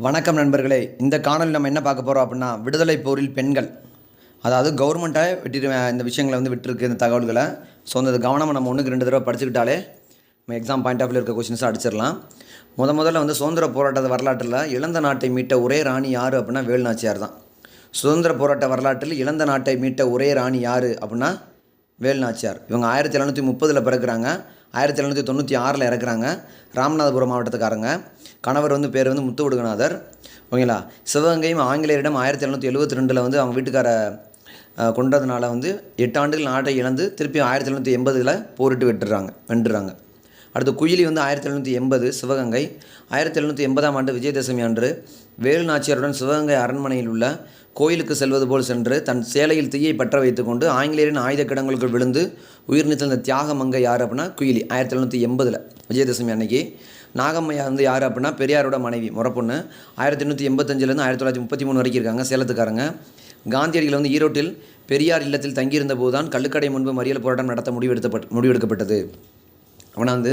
வணக்கம் நண்பர்களே. இந்த காணொலியில் நம்ம என்ன பார்க்க போகிறோம் அப்படின்னா, விடுதலை போரில் பெண்கள், அதாவது கவர்மெண்ட்டாக விட்டுட்டு இந்த விஷயங்களை விட்டுருக்கு இந்த தகவல்களை. ஸோ அந்த கவனமாக நம்ம ஒன்றுக்கு 2 தடவை படிச்சுக்கிட்டாலே நம்ம எக்ஸாம் பாயிண்ட் ஆஃப் வியூ இருக்க கொஸ்டின்ஸை அடிச்சிடலாம். முதல்ல சுதந்திர போராட்ட வரலாற்றில் இழந்த நாட்டை மீட்ட ஒரே ராணி யார் அப்படின்னா வேலுநாச்சியார் தான். சுதந்திர போராட்ட வரலாற்றில் இழந்த நாட்டை மீட்ட ஒரே ராணி யார் அப்படின்னா வேலுநாச்சியார். இவங்க 1730 பிறக்கிறாங்க, 1796 இறக்குறாங்க. ராமநாதபுரம் மாவட்டத்துக்காரங்க. கணவர் பேர் முத்துவடுகநாதர். ஓகேங்களா. சிவகங்கையும் ஆங்கிலேயரிடம் 1772 அவங்க வீட்டுக்கார கொண்டதுனால 8 ஆண்டுகள் நாட்டை இழந்து திருப்பி 1780 போரிட்டு வென்றுறாங்க. அடுத்து குயிலி 1780 சிவகங்கை. 1780ஆம் ஆண்டு விஜயதசமி அன்று வேலுநாச்சியாருடன் சிவகங்கை அரண்மனையில் உள்ள கோயிலுக்கு செல்வது போல் சென்று தன் சேலையில் தீயை பற்ற வைத்துக்கொண்டு ஆங்கிலேயரின் ஆயுத கிடங்களுக்குள் விழுந்து உயிர் நீத்த தியாக மங்கை யார் அப்படின்னா குயிலி. 1780 விஜயதசமி அன்னைக்கு. நாகம்மையா யார் அப்படின்னா பெரியாரோட மனைவி, முறப்பொண்ணு. 1885 1933 வரைக்கும் இருக்காங்க, சேலத்துக்காரங்க. காந்தியடிகள் ஈரோட்டில் பெரியார் இல்லத்தில் தங்கியிருந்த போதுதான் கள்ளுக்கடை முன்பு மறியல் போராட்டம் நடத்த முடிவெடுக்கப்பட்டது. ஆனால்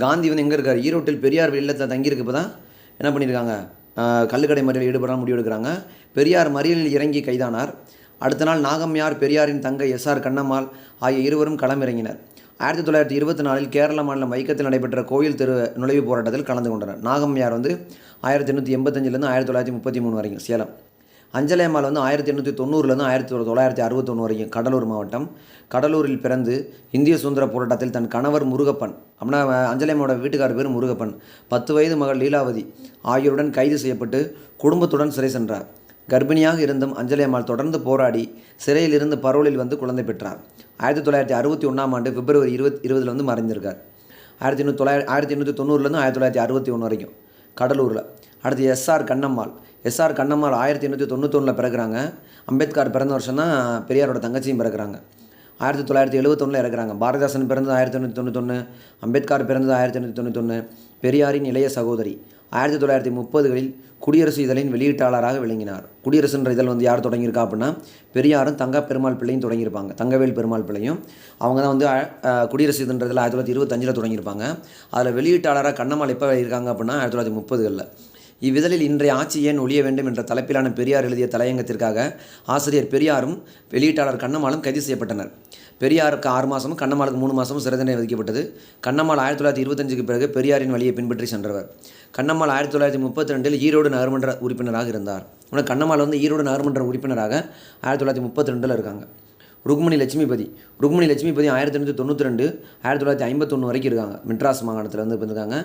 காந்தி எங்கே இருக்கார்? ஈரோட்டில் பெரியார் இல்லத்தில் தங்கியிருக்கப்போ தான் என்ன பண்ணியிருக்காங்க, கள்ளுக்கடை மறியலில் ஈடுபடாமல் முடிவெடுக்கிறாங்க. பெரியார் மறியலில் இறங்கி கைதானார். அடுத்த நாள் நாகம்மையார், பெரியாரின் தங்கை எஸ்ஆர் கண்ணம்மாள் ஆகிய இருவரும் களமிறங்கினர். 1924 கேரள மாநிலம் வைக்கத்தில் நடைபெற்ற கோயில் தெரு நுழைவு போராட்டத்தில் கலந்து கொண்டனர். நாகம்மையார் 1885 1933 வரைக்கும் சேலம். அஞ்சலை அம்மாள் 1890 1961 வரைக்கும் கடலூர் மாவட்டம். கடலூரில் பிறந்து இந்திய சுதந்திர போராட்டத்தில் தன் கணவர் முருகப்பன், அப்படின்னா அஞ்சலை அம்மாவோட வீட்டுக்காரர் பேர் முருகப்பன், 10 வயது மகள் லீலாவதி ஆகியோருடன் கைது செய்யப்பட்டு குடும்பத்துடன் சிறை சென்றார். கர்ப்பிணியாக இருந்தும் அஞ்சலை அம்மாள் தொடர்ந்து போராடி சிறையில் இருந்து பரோலில் குழந்தை பெற்றார். 1961ஆம் ஆண்டு பிப்ரவரி 20 மறைந்திருக்கார். 1890 1961 வரைக்கும் கடலூரில். அடுத்து எஸ்ஆர் கண்ணம்மாள். 1891 பிறகுறாங்க. அம்பேத்கர் பிறந்த வருஷம் தான் பெரியாரோட தங்கச்சியும் பிறகுறாங்க. 1971 இறக்குறாங்க. பாரதிதாசன் பிறந்தது 1891, அம்பேத்கர் பிறந்தது 1891. பெரியாரின் இளைய சகோதரி. 1930களில் குடியரசு இதழின் வெளியீட்டாளராக விளங்கினார். குடியரசுன்ற இதழ் யார் தொடங்கியிருக்கா அப்படின்னா பெரியாரும் தங்க பெருமாள் பிள்ளையும் தொடங்கியிருப்பாங்க. தங்கவேல் பெருமாள் பிள்ளையும் அவங்க தான் குடியரசு இதழ்ன்றதில் 1925 தொடங்கியிருப்பாங்க. அதில் வெளியீட்டாளராக கண்ணம்மாள் எப்போ இருக்காங்க அப்படின்னா 1930களில். இவ்விதழில் இன்றைய ஆட்சி ஏன் ஒழிய வேண்டும் என்ற தலைப்பிலான பெரியார் எழுதிய தலையங்கத்திற்காக ஆசிரியர் பெரியாரும் வெளியீட்டாளர் கண்ணம்மாளும் கைது செய்யப்பட்டனர். பெரியாருக்கு 6 மாதமும் கண்ணம்மாளுக்கு 3 மாதமும் சிறை தண்டனை விதிக்கப்பட்டது. கண்ணம்மாள் 1925க்கு பிறகு பெரியாரின் வழியை பின்பற்றி சென்றவர். கண்ணம்மாள் 1932 ஈரோடு நகர்மன்ற உறுப்பினராக இருந்தார். ஆனால் கண்ணம்மாள் ஈரோடு நகர்மன்ற உறுப்பினராக 1932 இருக்காங்க. ருக்மணி லட்சுமிபதி 1892 1951 வரைக்கும் இருக்காங்க. மெட்ராஸ் மாகாணத்தில் இருக்காங்க.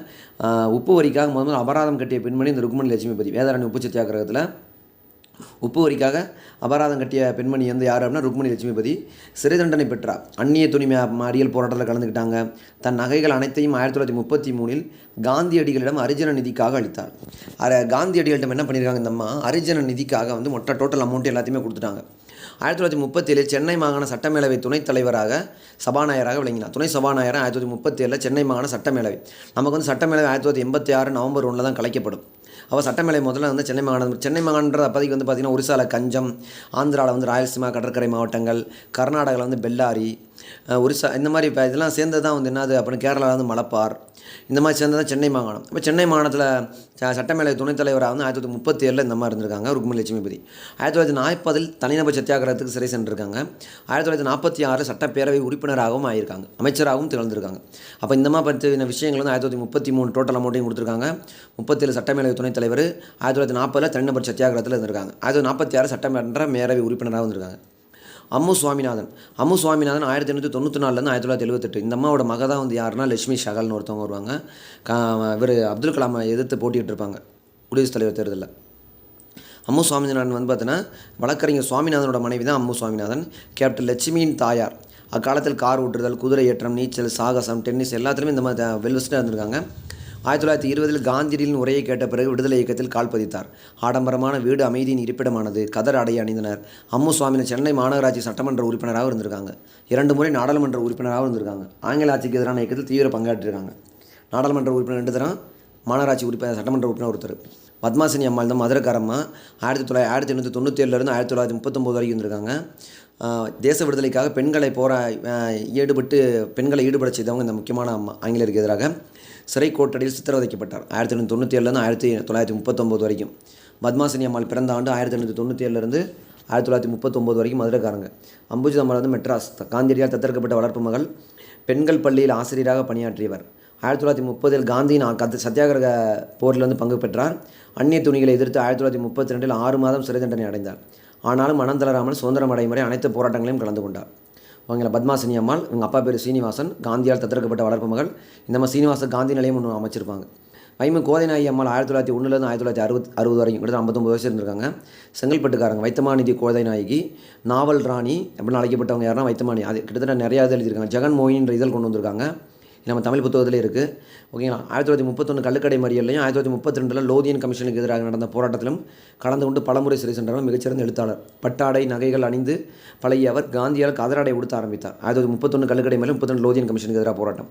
உப்பு வரிக்காக முதல்ல அபராதம் கட்டிய பெண்மணி இந்த ருக்மணி லட்சுமிபதி. வேதாரண்ய உப்பு சத்தியாகிரகத்தில் உப்பு வரிக்காக அபராதம் கட்டிய பெண்மணி யார் அப்படின்னா ருக்மணி லட்சுமிபதி. சிறை தண்டனை பெற்றார். அந்நிய துணி மறியல் போராட்டத்தில் கலந்துக்கிட்டாங்க. தன் நகைகள் அனைத்தையும் 1933 காந்தியடிகளிடம் அரிஜன நிதிக்காக அளித்தார். காந்தியடிகளிடம் என்ன பண்ணியிருக்காங்க, இந்த அம்மா அரிஜன நிதிக்காக மொத்த டோட்டல் அமௌண்ட் எல்லாத்தையுமே கொடுத்துட்டாங்க. 1937 சென்னை மாகாண சட்டமேலவை துணைத் தலைவராக சபாநாயகராக விளங்கினார். துணை சபாநாயகர் 1937 சென்னை மாகாண சட்டமேலவை. நமக்கு சட்டமேலவை 1986 நவம்பர் 1 தான் கலைக்கப்படும். அவள் சட்டமேலவை முதல்ல சென்னை மாகாணன்ற அப்போதைக்கு பார்த்திங்கன்னா ஒரிசாவில் கஞ்சம், ஆந்திராவில் ராயலசீமா கடற்கரை மாவட்டங்கள், கர்நாடகாவில் பெல்லாரி, ஒரிசா இந்த மாதிரி இப்போ இதெல்லாம் சேர்ந்தது தான் என்னது அப்படின்னு கேரளாவில் மலப்பார், இந்த மாதிரி சேர்ந்தது தான் சென்னை மாகாணம். இப்போ சென்னை மாகாணத்தில் சட்டமேலவை துணைத் தலைவராக 1937 இந்த மாதிரி இருந்திருக்காங்க ருக்மணி லட்சுமிபதி. 1940 தனிநபர் சத்தியாகிரகத்துக்கு சிறை சென்றிருக்காங்க. 1946 சட்டப்பேரவை உறுப்பினராகவும் ஆகியிருக்காங்க, அமைச்சராகவும் திகழ்ந்திருக்காங்க. அப்போ இந்த மாதிரி பற்றின விஷயங்கள் 1933 டோட்டல் அமௌண்ட்டையும் கொடுத்துருக்காங்க. 37 சட்டமேலவை துணைத் தலைவர், 1940 தனிநபர் சத்தியாகிரகத்தில் இருந்திருக்காங்க. 1946 சட்டமன்ற மேலவை உறுப்பினராக வந்திருக்காங்க. அம்மு சுவாமிநாதன் 1894 1978. இந்த அம்மாவோட மக தான் யாருன்னா லட்சுமி சகல்னு ஒருத்தவங்க வருவாங்க. இவர் அப்துல் கலாமை எதிர்த்து போட்டிட்டு இருப்பாங்க குடியரசுத் தலைவர் தேர்தலில். அம்மு சுவாமிநாதன் பார்த்தீங்கன்னா வழக்கறிஞர் சுவாமிநாதனோட மனைவி தான் அம்மு சுவாமிநாதன். கேப்டன் லட்சுமியின் தாயார். அக்காலத்தில் கார் ஓட்டுதல், குதிரை ஏற்றம், நீச்சல், சாகசம், டென்னிஸ் எல்லாத்துலேயுமே இந்த மாதிரி வெல்வெஸ்டாக இருந்திருக்காங்க. 1920 காந்தியடிகளின் உரையை கேட்ட பிறகு விடுதலை இயக்கத்தில் கால் பதித்தார். ஆடம்பரமான வீடு அமைதியின் இருப்பிடமானது. கதர் ஆடை அணிந்தனர். அம்மு சுவாமிநாதன் சென்னை மாநகராட்சி சட்டமன்ற உறுப்பினராக இருந்திருக்காங்க. 2 முறை நாடாளுமன்ற உறுப்பினராக இருந்திருக்காங்க. ஆங்கில ஆட்சிக்கு எதிரான இயக்கத்தில் தீவிர பங்காற்றிருக்காங்க. நாடாளுமன்ற உறுப்பினர் 2 தரம், மாநகராட்சி உறுப்பினர் சட்டமன்ற உறுப்பினர் ஒருத்தர். பத்மாசினி அம்மாள் தான் மதுரக்காரம்மா. 1897 1939 வரைக்கும் இருந்திருக்காங்க. தேச விடுதலைக்காக பெண்களை ஈடுபட செய்தவங்க இந்த முக்கியமான அம்மா ஆங்கிலேயருக்கு எதிராக. சிறை கோட்டடியில் சித்திரவதைக்கப்பட்டார். 1897 1939 வரைக்கும். பத்மாசினி அம்மாள் பிறந்த ஆண்டு 1897 1939 வரைக்கும் மதுரைக்காரங்க. அம்புஜம்மாள் வந்து மெட்ராஸ், காந்தியடியால் தத்தெடுக்கப்பட்ட வளர்ப்பு மகள். பெண்கள் பள்ளியில் ஆசிரியராக பணியாற்றியவர். 1930 காந்தியின் சத்தியாகிரக போரில் வந்து பங்கு பெற்றார். அந்நிய துணிகளை எதிர்த்து 1932 6 மாதம் சிறை தண்டனை அடைந்தார். ஆனாலும் மனம் தளராமல் சுதந்திரம் அடையும் வரை அனைத்து போராட்டங்களையும் கலந்து கொண்டார். அவங்கள பத்மாசினி அம்மாள், இவங்க அப்பா பேர் சீனிவாசன், காந்தியால் தத்தெடுக்கப்பட்ட வளர்ப்பு மகள். இந்த மாதிரி சீனிவாசன் காந்தி நிலையம் ஒன்று அமைச்சிருப்பாங்க. வைமு கோதைநாயகி அம்மாள் 1901 1960 வரைக்கும் கிட்டத்தட்ட 59 வயசு இருந்திருக்காங்க. செங்கல்பட்டுக்காரங்க. வைத்தமாநிதி கோதைநாயகி, நாவல் ராணி அப்படின்னு அழைக்கப்பட்டவங்க யாருன்னா வைத்தமானி. அது கிட்டத்தட்ட நிறையா இது எழுதியிருக்காங்க. ஜெகன் மோகினின்ற இதழ் கொண்டு வந்திருக்காங்க. நம்ம தமிழ் புத்தகத்திலே இருக்குது. ஓகேங்களா. 1931 கள்ளுக்கடை மறியல்லையும் 1932 லோதியன் கமிஷனுக்கு எதிராக நடந்த போராட்டத்திலும் கலந்து கொண்டு பலமுறை சிறை சென்றவர் மிகச்சிறந்த எழுத்தாளர். பட்டாடை நகைகள் அணிந்து பழகிய அவர் காந்தியால் கதராடை உடுத்த ஆரம்பித்தார். 1931 கள்ளுக்கடை மறியல், 32 லோதியன் கமிஷனுக்கு எதிராக போராட்டம்.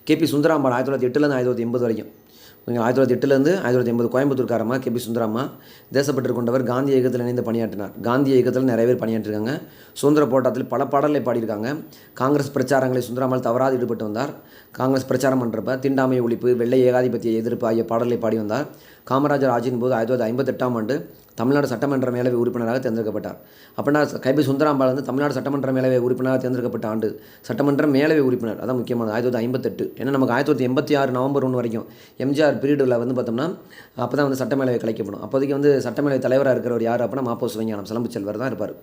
கேபி சுந்தராம்பாள் 1908 1980 வரைக்கும். 1908 1980 கோயம்புத்தூர்காரம்மா கேபி சுந்தராம்மா தேசப்பற்று கொண்டவர். காந்தி இயக்கத்தில் இணைந்து பணியாற்றினார். காந்தி இயக்கத்தில் நிறைய பேர் பணியாற்றிருக்காங்க. சுதந்திர போராட்டத்தில் பல பாடல்களை பாடியிருக்காங்க. காங்கிரஸ் பிரச்சாரங்களை சுந்தராம்பாள் தவறாது ஈடுபட்டு வந்தார். காங்கிரஸ் பிரச்சாரம் பண்ணுறப்ப தீண்டாமை ஒழிப்பு, வெள்ளை ஏகாதிபத்திய எதிர்ப்பு ஆகிய பாடல்களை பாடி வந்தார். காமராஜர் ஆட்சியின் போது 1958 தமிழ்நாடு சட்டமன்ற மேலவை உறுப்பினராக தேர்ந்தெடுக்கப்பட்டார். அப்படின்னா கேபி சுந்தராம்பாள் வந்து தமிழ்நாடு சட்டமன்ற மேலவை உறுப்பினராக தேர்ந்தெடுக்கப்பட்ட ஆண்டு சட்டமன்ற மேலவை உறுப்பினர், அதான் முக்கியமானது 1958. ஏன்னா நமக்கு 1986 நவம்பர் 1 வரைக்கும் எம்ஜிஆர் பீரியடில் வந்து பார்த்தோம்னா அப்போ தான் வந்து சட்டமேலவை கலைக்கப்படும். அப்போதைக்கு வந்து சட்டமேலவை தலைவராக இருக்கிறவர் யார் அப்படின்னா மாப்போ சிவஞானம் சிலம்பு செல்வர் தான் இருப்பார்.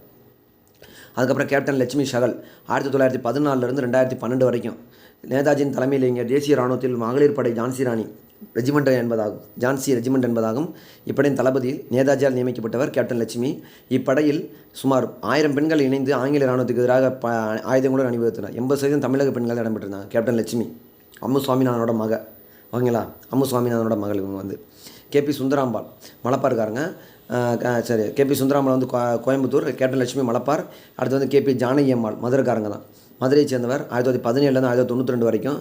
அதுக்கப்புறம் கேப்டன் லட்சுமி சகல் 1914 2012 வரைக்கும் நேதாஜியின் தலைமையில் இங்கே தேசிய இராணுவத்தில் மகளிர் படை ஜான்சி ரெஜிமெண்ட் என்பதாகும். இப்படையின் தளபதியில் நேதாஜியால் நியமிக்கப்பட்டவர் கேப்டன் லட்சுமி. இப்படையில் சுமார் 1000 பெண்கள் இணைந்து ஆங்கில இராணுவத்துக்கு எதிராக ஆயுதங்களுடன் அணிவகுத்தனர். 80% தமிழக பெண்கள் இடம்பெற்றிருந்தாங்க. கேப்டன் லட்சுமி அம்மு சுவாமிநாதனோட மகள். ஓகேங்களா. அம்மு சுவாமிநாதனோட மகள் இவங்க வந்து. கேபி சுந்தராம்பாள் மலப்பாருக்காரங்க. சரி, கேபி சுந்தராம்பாள் வந்து கோயம்புத்தூர், கேப்டன் லட்சுமி மலப்பார். அடுத்து வந்து கேபி ஜானகி அம்மாள் மதுரைக்காரங்க தான். மதுரையை சேர்ந்தவர். 1917 1992 வரைக்கும்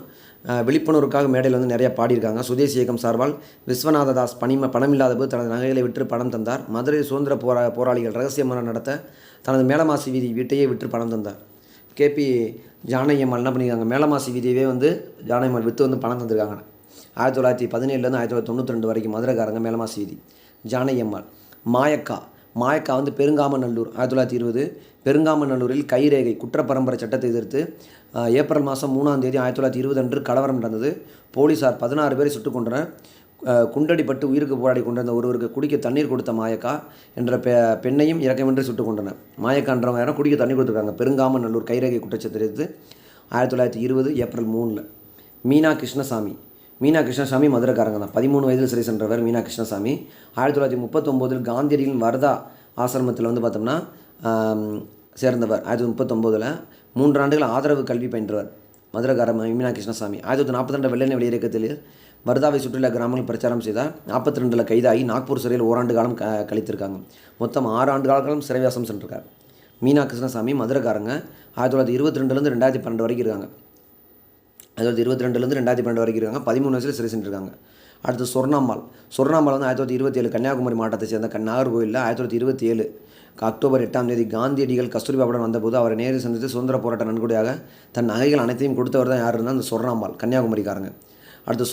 விழிப்புணர்வுக்காக மேடையில் வந்து நிறையா பாடியிருக்காங்க. சுதேசி இயக்கம் சார்பால் விஸ்வநாத தாஸ் பணமில்லாத போது தனது நகைகளை விற்று பணம் தந்தார். மதுரை சுதந்திர போராளிகள் ரகசியமாக நடத்த தனது மேலமாசி வீதி வீட்டையே விற்று பணம் தந்தார். கேபி ஜானகி அம்மாள் என்ன பண்ணியிருக்காங்க, மேலமாசி வீதியவே வந்து ஜானகி அம்மாள் விற்று வந்து பணம் தந்திருக்காங்க. 1917 1992 வரைக்கும் மதுரைக்காரங்க மேலமாசி வீதி. ஜானகி அம்மாள். மாயக்கா வந்து பெருங்காமநல்லூர் 1920. பெருங்காமநல்லூரில் கைரேகை குற்றப்பரம்பரை சட்டத்தை எதிர்த்து ஏப்ரல் மாதம் 3ஆம் தேதி 1920 அன்று கலவரம் நடந்தது. போலீஸார் 16 பேரை சுட்டுக் கொண்டனர். குண்டடிப்பட்டு உயிருக்கு போராடி கொண்டிருந்த ஒருவருக்கு குடிக்க தண்ணீர் கொடுத்த மாயக்கா என்ற பெண்ணையும் இறக்கமின்றி சுட்டுக் கொண்டனர். மாயக்கான்றவங்க யாரும் குடிக்க தண்ணீர் கொடுத்துருக்காங்க. பெருங்காமநல்லூர் கைரேகை குற்றச்சாட்டு எதிர்த்து 1920 ஏப்ரல் 3. மீனா கிருஷ்ணசாமி மதுரைக்காரங்க தான். 13 வயதில் சிறை சென்றவர் மீனா கிருஷ்ணசாமி. 1939 காந்தியடிகளின் வர்தா ஆசிரமத்தில் வந்து பார்த்தோம்னா சேர்ந்தவர். 1939 3 ஆண்டுகள் ஆதரவு கல்வி பயின்றவர் மதுரைக்கார மீனா கிருஷ்ணசாமி. 1942 வெள்ளை வெளி இயக்கத்தில் வர்தாவை சுற்றியுள்ள கிராமங்கள் பிரச்சாரம் செய்தார். 42 கைதாகி நாக்பூர் சிறையில் ஓராண்டு காலம் கழித்திருக்காங்க. மொத்தம் 6 ஆண்டு காலம் சிறைவாசம் சென்றிருக்கார். மீனா கிருஷ்ணசாமி மதுரைக்காரங்க. 1922 2012 வரைக்கும் இருக்காங்க. 1922 2012 வரைக்கும் இருக்காங்க. 13 வயசில் சிறை சென்றிருக்காங்க. அடுத்து சொர்ணாம்பாள் வந்து 1927 கன்னியாகுமரி மாவட்டத்தை சேர்ந்த நாகர்கோவிலில் 1927 அக்டோபர் 8ஆம் தேதி காந்தியடிகள் கஸ்தூரிபாவுடன் வந்தபோது அவரை நேரில் சந்தித்து சுதந்திர போராட்ட நன்கொடையாக தன் நகைகள் அனைத்தையும் கொடுத்தவர் தான் யார் இருந்தால் அந்த சொர்ணாம்பாள் கன்னியாகுமரிக்காரங்க. அடுத்து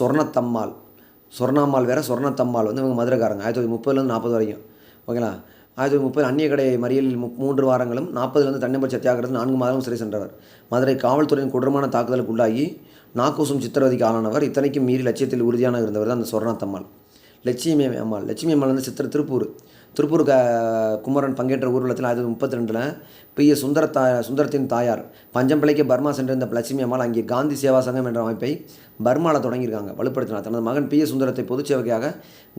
சொர்ணாம்பாள் வேறு, சொர்ணத்தம்மாள் வந்து இவங்க மதுரைக்காரங்க. 1930 40 வரைக்கும். ஓகேங்களா. 1930 அந்நிய கடை மறியலில் 3 வாரங்களும் 40 தன்னம்பர் சத்தியாகிரகத்தில் 4 மாதங்களும் சிறை சென்றவர். மதுரை காவல்துறையின் கொடூரமான தாக்குதலுக்கு உள்ளாகி நாக்கூசும் சித்திரவதைக்கு ஆளானவர். இத்தனைக்கும் மீறி லட்சியத்தில் உறுதியான இருந்தவர் தான் அந்த சொர்ணத்தம்மாள். லட்சுமி அம்மாள் வந்து திருப்பூர் குமரன் பங்கேற்ற ஊர்வலத்தில் 1932 P.S. சுந்தரத்தின் தாயார் பஞ்சம் பிழைக்க பர்மா சென்றிருந்த லட்சுமி அம்மாள் அங்கே காந்தி சேவா சங்கம் என்ற அமைப்பை பர்மாவில் தொடங்கியிருக்காங்க, வலுப்படுத்தினார். தனது மகன் P.S. சுந்தரத்தை பொதுச் சேவைக்காக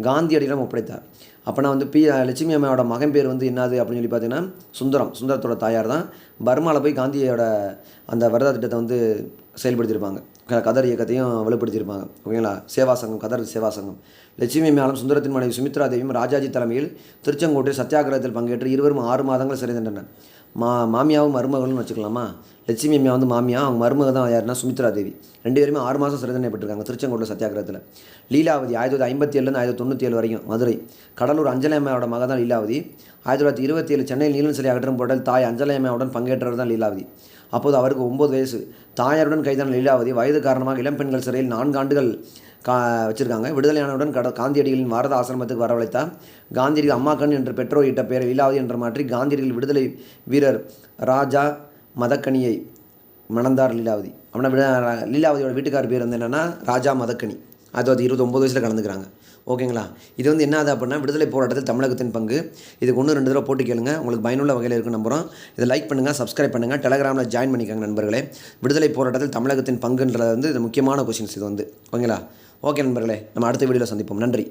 காந்தியடியிடம் ஒப்படைத்தார். அப்போனா வந்து லட்சுமி அம்மாவோட மகன் பேர் வந்து என்னது அப்படின்னு சொல்லி பார்த்தீங்கன்னா சுந்தரத்தோட தாயார் தான். பர்மாவில் போய் காந்தியோட அந்த வரதா திட்டத்தை வந்து செயல்படுத்தியிருப்பாங்க. கதர் இயக்கத்தையும் வலுப்படுத்தியிருப்பாங்க. ஓகேங்களா. கதர் சேவா சங்கம். லட்சுமி அம்மாளும் சுந்தரத்தின் மனைவி சுமித்ரா தேவியும் ராஜாஜி தலைமையில் திருச்செங்கோட்டில் சத்தியாகிரகத்தில் பங்கேற்று இருவரும் 6 மாதங்கள் சிறை சென்றனர். மாமியாவும் மருமகளும் வச்சுக்கலாமா. லட்சுமி அம்மா வந்து மாமியா, அவங்க மருமக தான் யாருன்னா சுமித்ரா தேவி. 2 பேருமே 6 மாதம் சிறை தண்டனை பெற்றிருக்காங்க திருச்செங்கோட்டில் சத்தியாகிரகத்தில். லீலாவதி 1957 1997 வரைக்கும் மதுரை. கடலூர் அஞ்சலை அம்மாவோட மக தான் லீலாவதி. 1927 சென்னையில் நீலன் சிலை அகற்றும் போட்டில் தாய் அஞ்சலை அம்மாவுடன் பங்கேற்றவர் தான் லீலாவதி. அப்போது அவருக்கு 9 வயசு. தாயாருடன் கைதான லீலாவதி வயது காரணமாக இளம்பெண்கள் சிறையில் 4 ஆண்டுகள் வச்சுருக்காங்க. விடுதலையானவுடன் காந்தியடிகளின் பாரத ஆசிரமத்துக்கு வரவழைத்தார். காந்தியடிகள் அம்மாக்கண் என்று பெற்றோர் இட்ட பெயர் லீலாவதி என்று மாற்றி காந்தியடிகள் விடுதலை வீரர் ராஜா மதக்கனியை மணந்தார் லீலாவதி. அப்படின்னா லீலாவதியோட வீட்டுக்கார் பேர் வந்து என்னென்னா ராஜா மதக்கனி. 1929 வயசில் கலந்துக்கிறாங்க. ஓகேங்களா? இது வந்து என்னது அப்படின்னா விடுதலை போராட்டத்தில் தமிழகத்தின் பங்கு. இதுக்கு 1-2 தடவை போட்டு கேளுங்க, உங்களுக்கு பயனுள்ள வகையில் இருக்குன்னு நம்புகிறோம். இதை லைக் பண்ணுங்கள், சப்ஸ்கிரைப் பண்ணுங்கள், டெலகிராமில் ஜாயின் பண்ணிக்கோங்க நண்பர்களே. விடுதலை போராட்டத்தில் தமிழகத்தின் பங்குன்றது வந்து இது முக்கியமான கொஷின்ஸ் இது வந்து. ஓகேங்களா? ஓகே நண்பர்களே, நம்ம அடுத்த வீடியோவில் சந்திப்போம். நன்றி.